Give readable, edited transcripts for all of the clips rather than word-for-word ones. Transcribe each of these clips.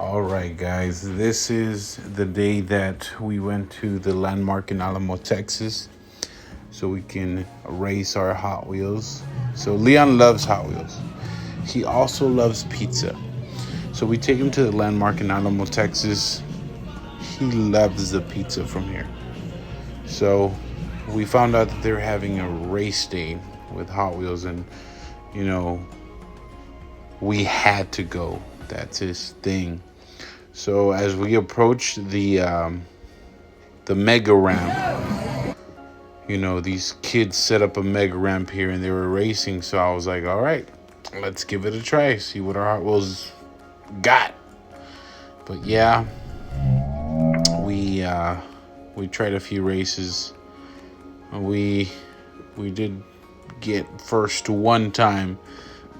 All right, guys, this is the day that we went to the landmark in Alamo, Texas, so we can race our Hot Wheels. So Leon loves Hot Wheels. He also loves pizza. So we take him to the landmark in Alamo, Texas. He loves the pizza from here. So we found out that they're having a race day with Hot Wheels, and we had to go. That's his thing. So as we approached the mega ramp, these kids set up a mega ramp here and they were racing. So I was like, all right, let's give it a try, see what our Hot Wheels got. But yeah, we tried a few races. We did get first one time,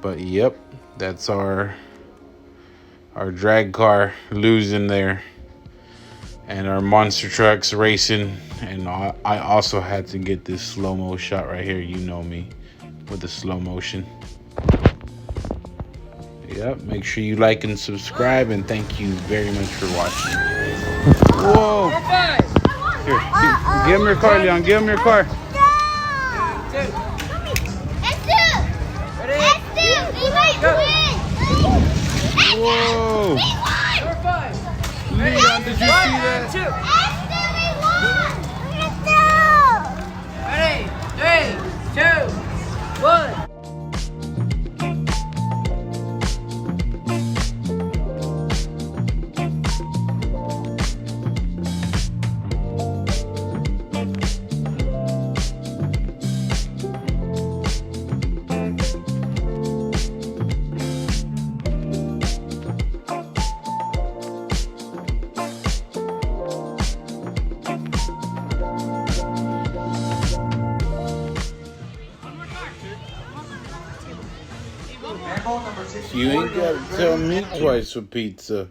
but yep, that's our drag car losing there, and our monster trucks racing. And I also had to get this slow-mo shot right here. You know me with the slow motion. Yep, make sure you like and subscribe, and thank you very much for watching. Whoa! Here, give him your car, Leon. Give him your car. Whoa! Leon, did you see that? Ready? 3, 2, 1. You ain't got to tell me twice for pizza.